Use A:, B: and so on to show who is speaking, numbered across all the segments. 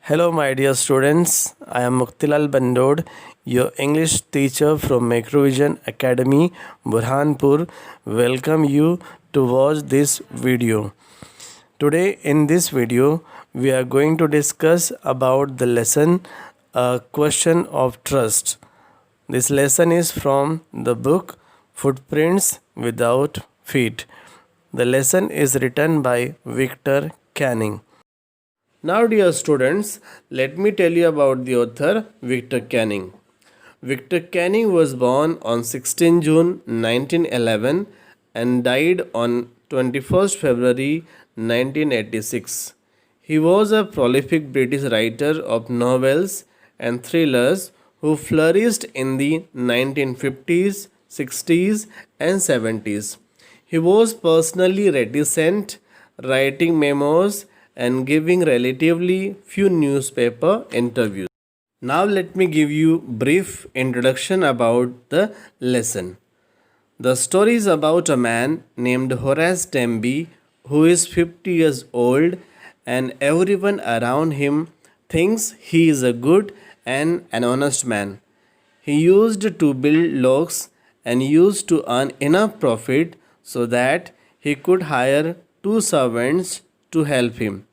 A: Hello, my dear students. I am Muktilal Bandod, your English teacher from Macrovision Academy, Burhanpur. Welcome you to watch this video. Today, in this video, we are going to discuss about the lesson A Question of Trust. This lesson is from the book Footprints Without Feet. The lesson is written by Victor Canning. Now, dear students, let me tell you about the author Victor Canning. Victor Canning was born on 16 June 1911 and died on 21st February 1986. He was a prolific British writer of novels and thrillers who flourished in the 1950s, 60s, and 70s. He was personally reticent, writing memos and giving relatively few newspaper interviews. Now let me give you brief introduction about the lesson. The story is about a man named Horace Denby who is 50 years old and everyone around him thinks he is a good and an honest man. He used to build logs and used to earn enough profit so that he could hire two servants to help him.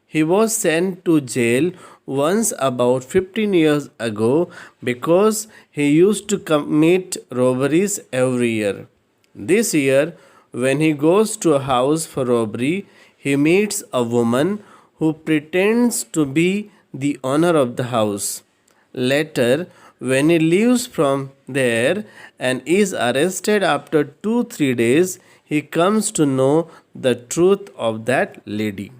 A: He was sent to jail once about 15 years ago because he used to commit robberies every year. This year, when he goes to a house for robbery, he meets a woman who pretends to be the owner of the house. Later, when he leaves from there and is arrested after 2 3 days, he comes to know the truth of that lady.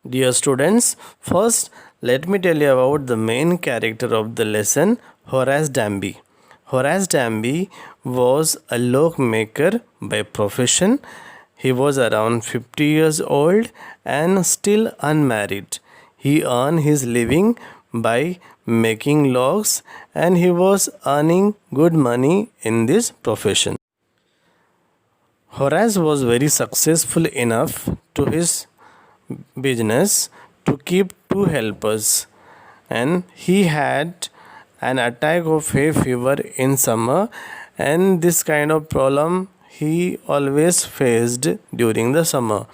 A: Dear students, first let me tell you about the main character of the lesson, Horace Denby. Horace Denby was a log maker by profession. He was around 50 years old and still unmarried. He earned his living by making logs and he was earning good money in this profession. Horace was very successful enough to his business to keep two helpers, and he had an attack of hay fever in summer, and this kind of problem he always faced during the summer.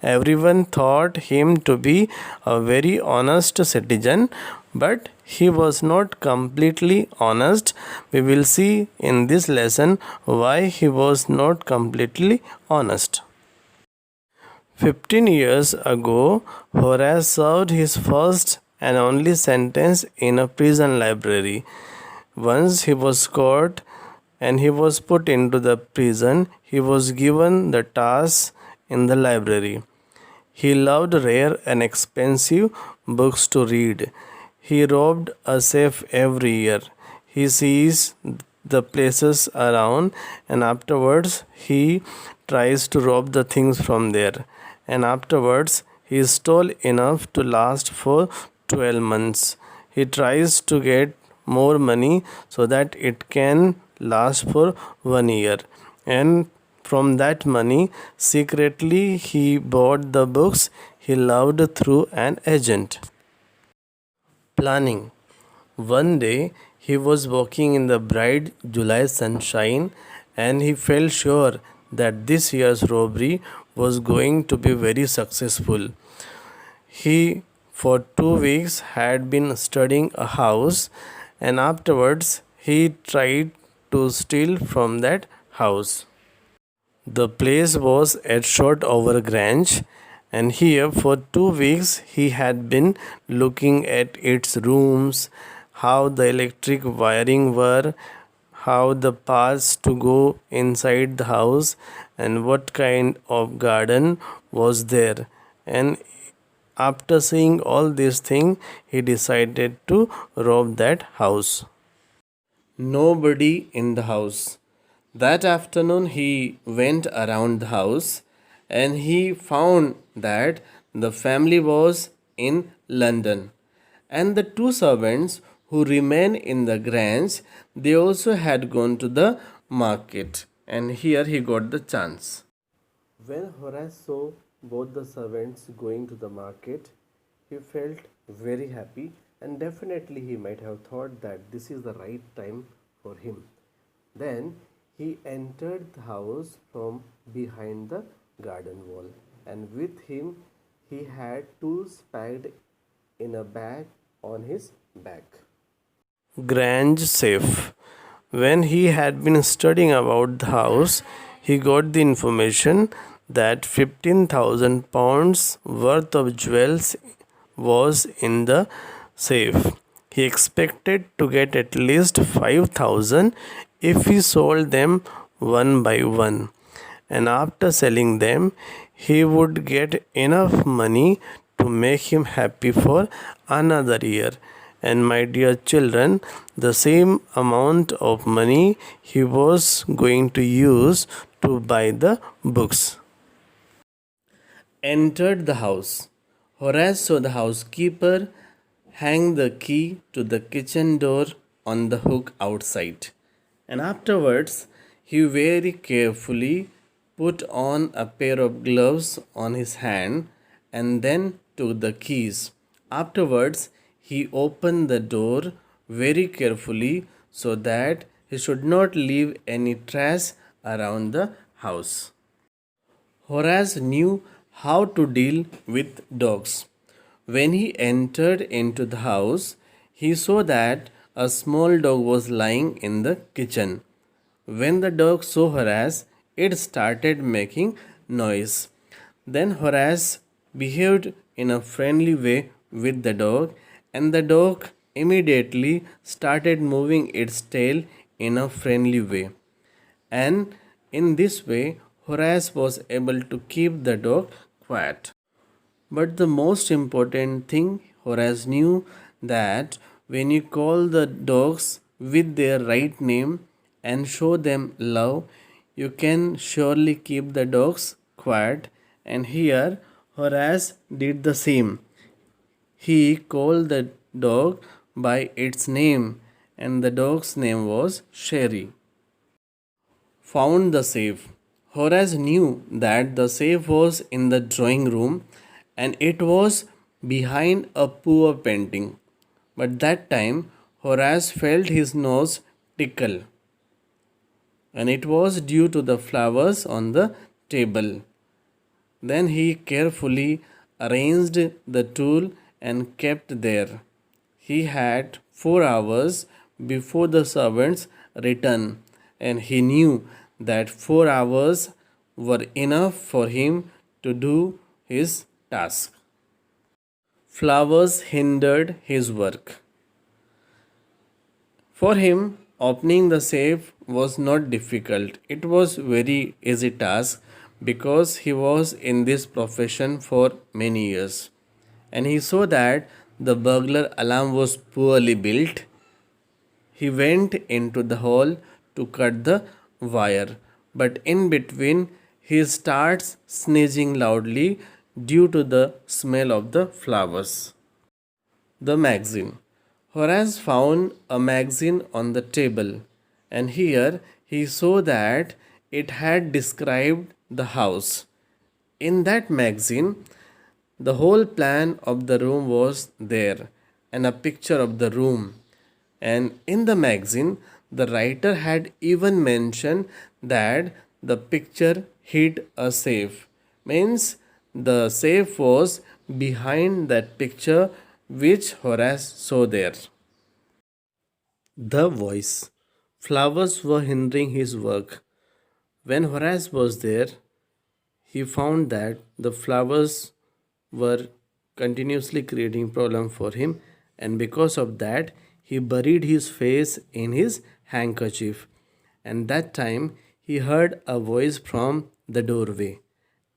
A: Everyone thought him to be a very honest citizen, but he was not completely honest. We will see in this lesson why he was not completely honest. 15 years ago, Horace served his first and only sentence in a prison library. Once he was caught and he was put into the prison, he was given the task in the library. He loved rare and expensive books to read. He robbed a safe every year. He sees the places around and afterwards he tries to rob the things from there. And afterwards he stole enough to last for 12 months. He tries to get more money so that it can last for 1 year. And from that money, secretly he bought the books he loved through an agent. Planning. One day he was walking in the bright July sunshine and he felt sure that this year's robbery was going to be very successful. He, for 2 weeks, had been studying a house and afterwards he tried to steal from that house. The place was at Shotover Grange, and here for 2 weeks he had been looking at its rooms, how the electric wiring were, how the paths to go inside the house, and what kind of garden was there. And after seeing all these things, he decided to rob that house. Nobody in the house. That afternoon, he went around the house and he found that the family was in London. And the two servants who remained in the grange, they also had gone to the market. And here he got the chance. When Horace saw both the servants going to the market, he felt very happy, and definitely he might have thought that this is the right time for him. Then he entered the house from behind the garden wall, and with him he had tools packed in a bag on his back. Grange safe. When he had been studying about the house, he got the information that 15,000 pounds worth of jewels was in the safe. He expected to get at least 5,000 if he sold them one by one, and after selling them, he would get enough money to make him happy for another year. And my dear children, the same amount of money he was going to use to buy the books. Entered the house. Horace saw the housekeeper hang the key to the kitchen door on the hook outside, and afterwards he very carefully put on a pair of gloves on his hand and then took the keys. Afterwards, he opened the door very carefully so that he should not leave any trace around the house. Horace knew how to deal with dogs. When he entered into the house, he saw that a small dog was lying in the kitchen. When the dog saw Horace, it started making noise. Then Horace behaved in a friendly way with the dog, and the dog immediately started moving its tail in a friendly way. And in this way, Horace was able to keep the dog quiet. But the most important thing, Horace knew that when you call the dogs with their right name and show them love, you can surely keep the dogs quiet. And here, Horace did the same. He called the dog by its name, and the dog's name was Sherry. Found the safe. Horace knew that the safe was in the drawing room and it was behind a poor painting. But that time Horace felt his nose tickle, and it was due to the flowers on the table. Then he carefully arranged the tool and kept there. He had 4 hours before the servants returned, and he knew that 4 hours were enough for him to do his task. Flowers hindered his work. For him, opening the safe was not difficult. It was very easy task because he was in this profession for many years. And he saw that the burglar alarm was poorly built. He went into the hall to cut the wire, but in between he starts sneezing loudly due to the smell of the flowers. The magazine. Horace found a magazine on the table, and here he saw that it had described the house. In that magazine, the whole plan of the room was there, and a picture of the room. And in the magazine, the writer had even mentioned that the picture hid a safe. Means the safe was behind that picture which Horace saw there. The voice. Flowers were hindering his work. When Horace was there, he found that the flowers were continuously creating problem for him, and because of that he buried his face in his handkerchief. And that time he heard a voice from the doorway,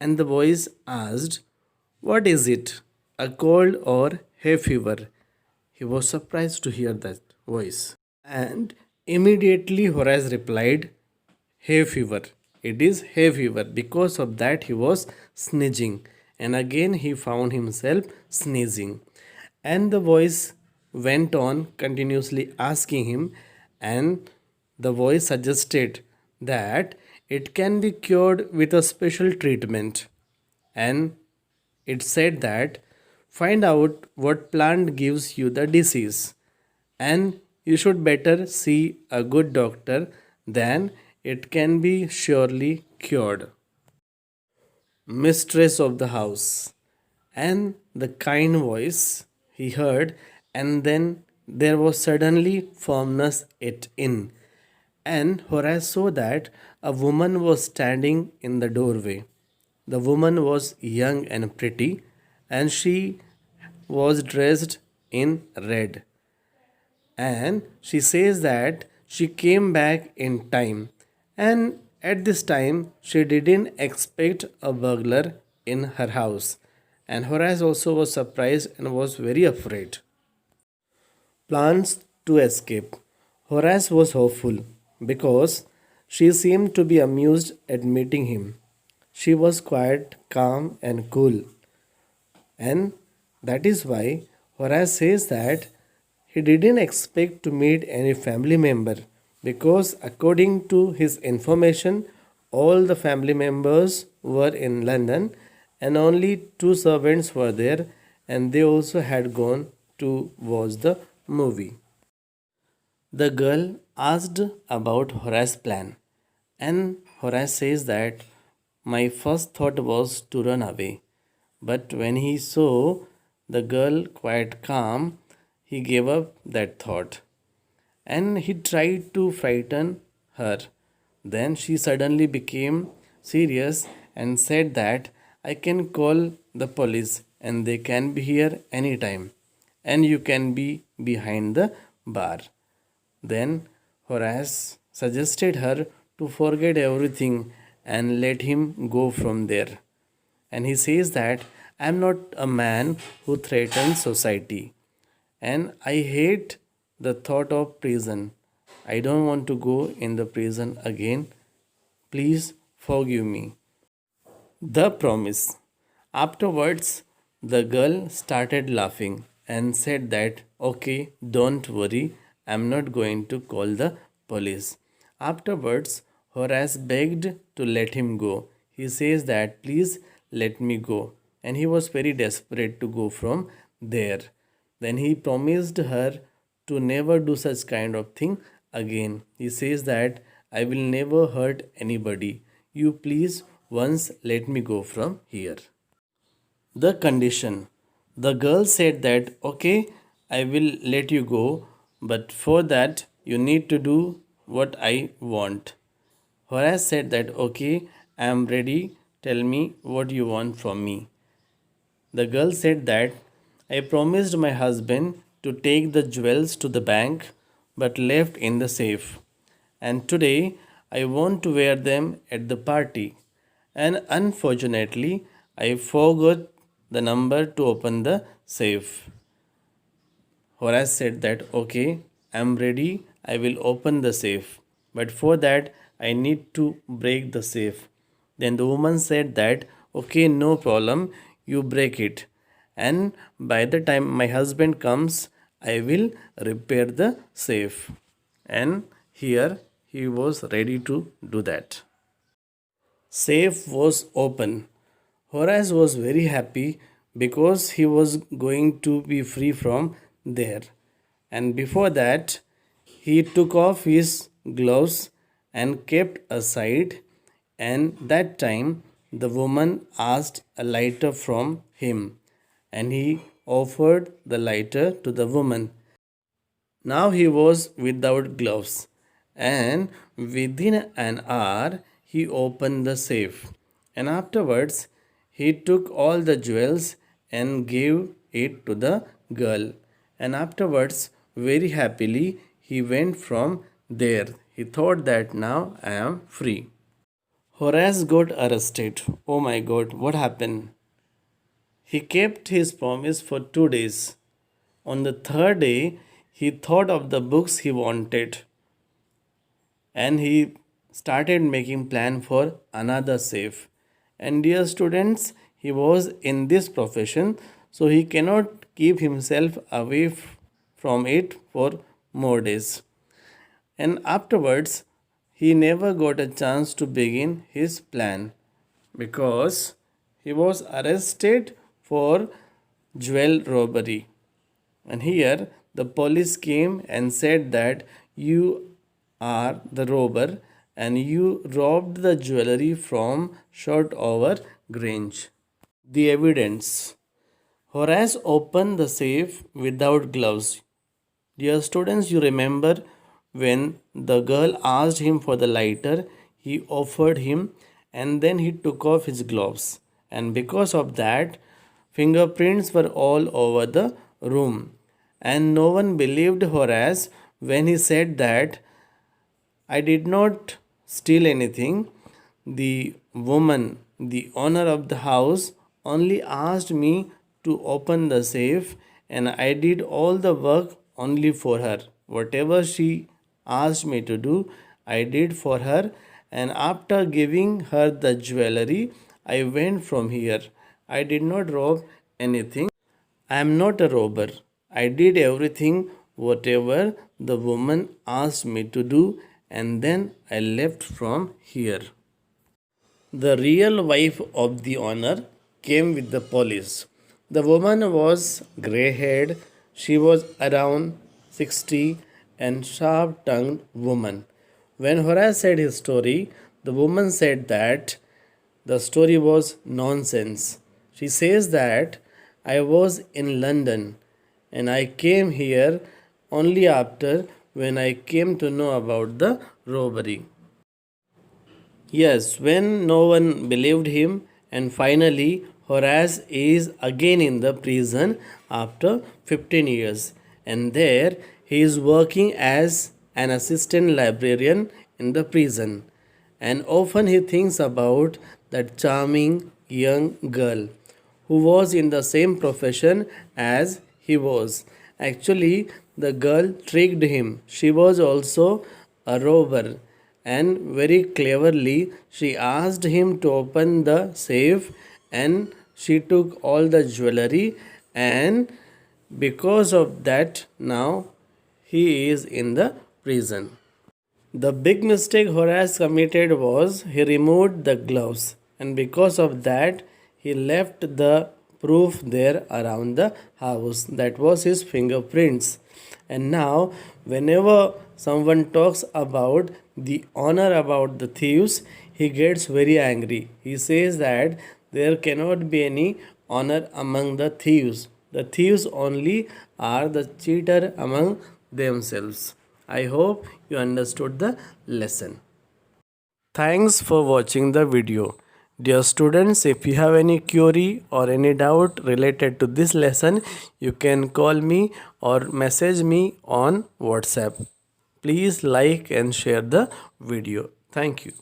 A: and the voice asked, "What is it? A cold or hay fever?" He was surprised to hear that voice, and immediately Horace replied, "Hay fever. It is hay fever." Because of that, he was sneezing, and again he found himself sneezing. And the voice went on continuously asking him, and the voice suggested that it can be cured with a special treatment. And it said that Find out what plant gives you the disease, and you should better see a good doctor, then it can be surely cured. Mistress of the house, and the kind voice he heard, and then there was suddenly firmness it in. And Horace saw that a woman was standing in the doorway. The woman was young and pretty, and she was dressed in red. And she says that she came back in time, and at this time she didn't expect a burglar in her house. And Horace also was surprised and was very afraid. Plans to escape. Horace was hopeful because she seemed to be amused at meeting him. She was quiet, calm, and cool, and that is why Horace says that he didn't expect to meet any family member, because, according to his information, all the family members were in London and only two servants were there, and they also had gone to watch the movie. The girl asked about Horace's plan, and Horace says that my first thought was to run away. But when he saw the girl quite calm, he gave up that thought, and he tried to frighten her. Then she suddenly became serious and said that I can call the police and they can be here anytime, and you can be behind the bar. Then Horace suggested her to forget everything and let him go from there. And he says that I am not a man who threatens society, and I hate the thought of prison. I don't want to go in the prison again. Please forgive me. The promise. Afterwards, the girl started laughing and said that, okay, don't worry, I'm not going to call the police. Afterwards, Horace begged to let him go. He says that, please let me go. And he was very desperate to go from there. Then he promised her to never do such kind of thing again. He says that I will never hurt anybody. You please once let me go from here. The condition. The girl said that, okay, I will let you go, but for that you need to do what I want. Horace said that, okay, I am ready. Tell me what you want from me. The girl said that I promised my husband to take the jewels to the bank but left in the safe. And today I want to wear them at the party. And unfortunately, I forgot the number to open the safe. Horace said that, okay, I am ready, I will open the safe. But for that, I need to break the safe. Then the woman said that, okay, no problem, you break it. And by the time my husband comes, I will repair the safe. And here he was ready to do that. Safe was open. Horace was very happy because he was going to be free from there. And before that, he took off his gloves and kept aside. And that time, the woman asked a lighter from him, and he offered the lighter to the woman. Now he was without gloves, and within an hour he opened the safe. And afterwards he took all the jewels and gave it to the girl. And afterwards, very happily, he went from there. He thought that now I am free. Horace got arrested. Oh my god, what happened? He kept his promise for 2 days. On the third day, he thought of the books he wanted, and he started making plan for another safe. And dear students, he was in this profession, so he cannot keep himself away from it for more days. And afterwards, he never got a chance to begin his plan because he was arrested for jewel robbery. And here the police came and said that you are the robber and you robbed the jewelry from Shotover Grange. The evidence. Horace opened the safe without gloves. Dear students, you remember when the girl asked him for the lighter, he offered him and then he took off his gloves. And because of that, fingerprints were all over the room. And no one believed Horace when he said that I did not steal anything. The woman, the owner of the house, only asked me to open the safe, and I did all the work only for her. Whatever she asked me to do, I did for her, and after giving her the jewelry, I went from here. I did not rob anything. I am not a robber. I did everything whatever the woman asked me to do, and then I left from here. The real wife of the owner came with the police. The woman was grey haired, she was around 60 and sharp tongued woman. When Horace said his story, the woman said that the story was nonsense. She says that I was in London and I came here only after when I came to know about the robbery. Yes, when no one believed him, and finally Horace is again in the prison after 15 years, and there he is working as an assistant librarian in the prison. And often he thinks about that charming young girl who was in the same profession as he was. Actually, the girl tricked him. She was also a robber, and very cleverly she asked him to open the safe, and she took all the jewelry, and because of that now he is in the prison. The big mistake Horace committed was he removed the gloves, and because of that, he left the proof there around the house. That was his fingerprints. And now, whenever someone talks about the honor about the thieves, he gets very angry. He says that there cannot be any honor among the thieves. The thieves only are the cheater among themselves. I hope you understood the lesson. Thanks for watching the video. Dear students, if you have any query or any doubt related to this lesson, you can call me or message me on WhatsApp. Please like and share the video. Thank you.